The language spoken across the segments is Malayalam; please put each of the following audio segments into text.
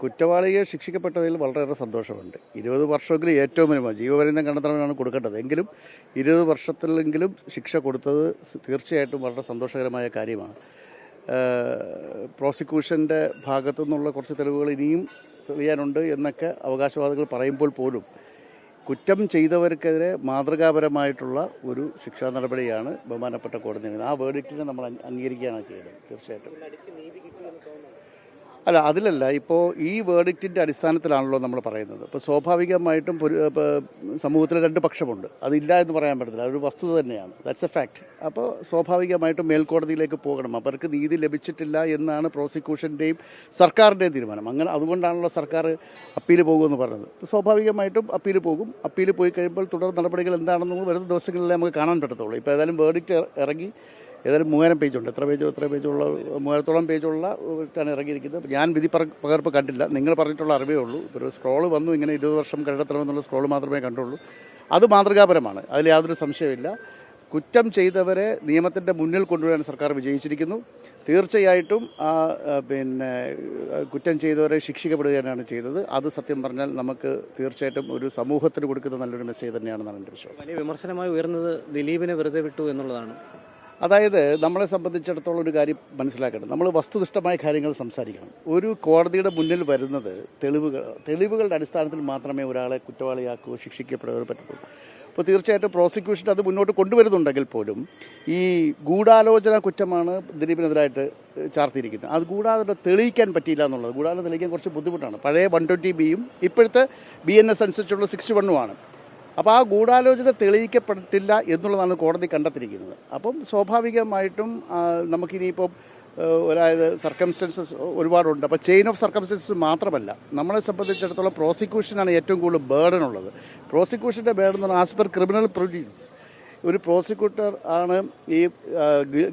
കുറ്റവാളിയെ ശിക്ഷിക്കപ്പെട്ടതിൽ വളരെയേറെ സന്തോഷമുണ്ട്. 20 വർഷമെങ്കിലും ഏറ്റവും മിനിമം ജീവപര്യന്തം കണ്ടെത്തണമെന്നാണ് കൊടുക്കേണ്ടത്. എങ്കിലും 20 വർഷത്തിലെങ്കിലും ശിക്ഷ കൊടുത്തത് തീർച്ചയായിട്ടും വളരെ സന്തോഷകരമായ കാര്യമാണ്. പ്രോസിക്യൂഷൻ്റെ ഭാഗത്തു നിന്നുള്ള കുറച്ച് തെളിവുകൾ ഇനിയും തെളിയാനുണ്ട് എന്നൊക്കെ അവകാശവാദികൾ പറയുമ്പോൾ പോലും കുറ്റം ചെയ്തവർക്കെതിരെ മാതൃകാപരമായിട്ടുള്ള ഒരു ശിക്ഷാ നടപടിയാണ് ബഹുമാനപ്പെട്ട കോടതി. ആ വേർഡിക്റ്റിനെ നമ്മൾ അംഗീകരിക്കുകയാണ് ചെയ്യുന്നത്. തീർച്ചയായിട്ടും അല്ല, അതിലല്ല. ഇപ്പോൾ ഈ വേർഡിക്റ്റിൻ്റെ അടിസ്ഥാനത്തിലാണല്ലോ നമ്മൾ പറയുന്നത്. ഇപ്പോൾ സ്വാഭാവികമായിട്ടും സമൂഹത്തിൽ രണ്ട് പക്ഷമുണ്ട്, അതില്ല എന്ന് പറയാൻ പറ്റത്തില്ല, അതൊരു വസ്തുത തന്നെയാണ്. That's A fact. അപ്പോൾ സ്വാഭാവികമായിട്ടും മേൽക്കോടതിയിലേക്ക് പോകണം. അവർക്ക് നീതി ലഭിച്ചിട്ടില്ല എന്നാണ് പ്രോസിക്യൂഷൻ്റെയും സർക്കാരിൻ്റെയും തീരുമാനം. അങ്ങനെ അതുകൊണ്ടാണല്ലോ സർക്കാർ അപ്പീൽ പോകുമെന്ന് പറഞ്ഞത്. സ്വാഭാവികമായിട്ടും അപ്പീൽ പോകും. അപ്പീൽ പോയി കഴിയുമ്പോൾ തുടർ നടപടികൾ എന്താണെന്ന് വരുന്ന ദിവസങ്ങളിലേ നമുക്ക് കാണാൻ പറ്റത്തുള്ളൂ. ഇപ്പോൾ ഏതായാലും വേർഡിക്റ്റ് ഇറങ്ങി. ഏതായാലും 3000 പേജുണ്ട്. എത്ര പേജുള്ള 3000-ഓളം പേജുള്ള ാണ് ഇറങ്ങിയിരിക്കുന്നത്. ഞാൻ വിധി പകർപ്പ് കണ്ടില്ല. നിങ്ങൾ പറഞ്ഞിട്ടുള്ള അറിവേ ഉള്ളൂ. ഒരു സ്ക്രോള് വന്നു, ഇങ്ങനെ 20 വർഷം കണ്ടെത്തണമെന്നുള്ള സ്ക്രോള് മാത്രമേ കണ്ടുള്ളൂ. അത് മാതൃകാപരമാണ്, അതിൽ യാതൊരു സംശയമില്ല. കുറ്റം ചെയ്തവരെ നിയമത്തിൻ്റെ മുന്നിൽ കൊണ്ടുവരാൻ സർക്കാർ വിജയിച്ചിരിക്കുന്നു. തീർച്ചയായിട്ടും കുറ്റം ചെയ്തവരെ ശിക്ഷിക്കപ്പെടുകയാണ് ചെയ്തത്. അത് സത്യം പറഞ്ഞാൽ നമുക്ക് തീർച്ചയായിട്ടും ഒരു സമൂഹത്തിന് കൊടുക്കുന്ന നല്ലൊരു മെസ്സേജ് തന്നെയാണെന്നാണ് എൻ്റെ വിശ്വാസം. വലിയ വിമർശനമായി ഉയർന്നത് ദിലീപിനെ വെറുതെ വിട്ടു എന്നുള്ളതാണ്. അതായത് നമ്മളെ സംബന്ധിച്ചിടത്തോളം ഒരു കാര്യം മനസ്സിലാക്കണം. നമ്മൾ വസ്തുനിഷ്ഠമായ കാര്യങ്ങൾ സംസാരിക്കണം. ഒരു കോടതിയുടെ മുന്നിൽ വരുന്നത് തെളിവുകളുടെ അടിസ്ഥാനത്തിൽ മാത്രമേ ഒരാളെ കുറ്റവാളിയാക്കുകയോ ശിക്ഷിക്കപ്പെടുകയോ പറ്റത്തുള്ളൂ. അപ്പോൾ തീർച്ചയായിട്ടും പ്രോസിക്യൂഷൻ അത് മുന്നോട്ട് കൊണ്ടുവരുന്നുണ്ടെങ്കിൽ പോലും ഈ ഗൂഢാലോചന കുറ്റമാണ് ദിലീപിനെതിരായിട്ട് ചാർത്തിയിരിക്കുന്നത്. അത് കൂടാതെ തെളിയിക്കാൻ പറ്റിയില്ല എന്നുള്ളത്. ഗൂഢാലോചന തെളിയിക്കാൻ കുറച്ച് ബുദ്ധിമുട്ടാണ്. പഴയ 120B-യും ഇപ്പോഴത്തെ BNS അനുസരിച്ചുള്ള 61-ഉമാണ്. അപ്പോൾ ആ ഗൂഢാലോചന തെളിയിക്കപ്പെട്ടില്ല എന്നുള്ളതാണ് കോടതി കണ്ടെത്തിയിരിക്കുന്നത്. അപ്പം സ്വാഭാവികമായിട്ടും നമുക്കിനിയിപ്പം അതായത് സർക്കംസ്റ്റൻസസ് ഒരുപാടുണ്ട്. അപ്പോൾ ചെയിൻ ഓഫ് സർക്കംസ്റ്റൻസസ് മാത്രമല്ല, നമ്മളെ സംബന്ധിച്ചിടത്തോളം പ്രോസിക്യൂഷനാണ് ഏറ്റവും കൂടുതൽ ബേർഡൻ ഉള്ളത്. പ്രോസിക്യൂഷൻ്റെ ബേർഡൻ എന്ന് പറഞ്ഞാൽ ആസ് പെർ ക്രിമിനൽ പ്രൊസീജിയേഴ്സ് ഒരു പ്രോസിക്യൂട്ടർ ആണ് ഈ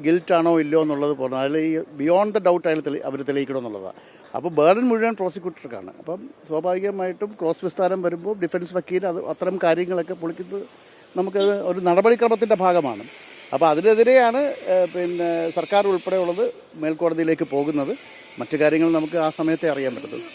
ഗിൽറ്റാണോ ഇല്ലയോ എന്നുള്ളത് പറഞ്ഞത്. അതിൽ ഈ ബിയോണ്ട് ദ ഡൗട്ട് അവർ തെളിയിക്കണമെന്നുള്ളതാണ്. അപ്പോൾ ബേർഡൻ മുഴുവൻ പ്രോസിക്യൂട്ടർക്കാണ്. അപ്പം സ്വാഭാവികമായിട്ടും ക്രോസ് വിസ്താരം വരുമ്പോൾ ഡിഫൻസ് വക്കീൽ അത്തരം കാര്യങ്ങളൊക്കെ പൊളിക്കുന്നത് നമുക്കത് ഒരു നടപടിക്രമത്തിൻ്റെ ഭാഗമാണ്. അപ്പോൾ അതിനെതിരെയാണ് സർക്കാർ ഉൾപ്പെടെയുള്ളത് മേൽക്കോടതിയിലേക്ക് പോകുന്നത്. മറ്റു കാര്യങ്ങൾ നമുക്ക് ആ സമയത്തെ അറിയാൻ പറ്റത്തുള്ളൂ.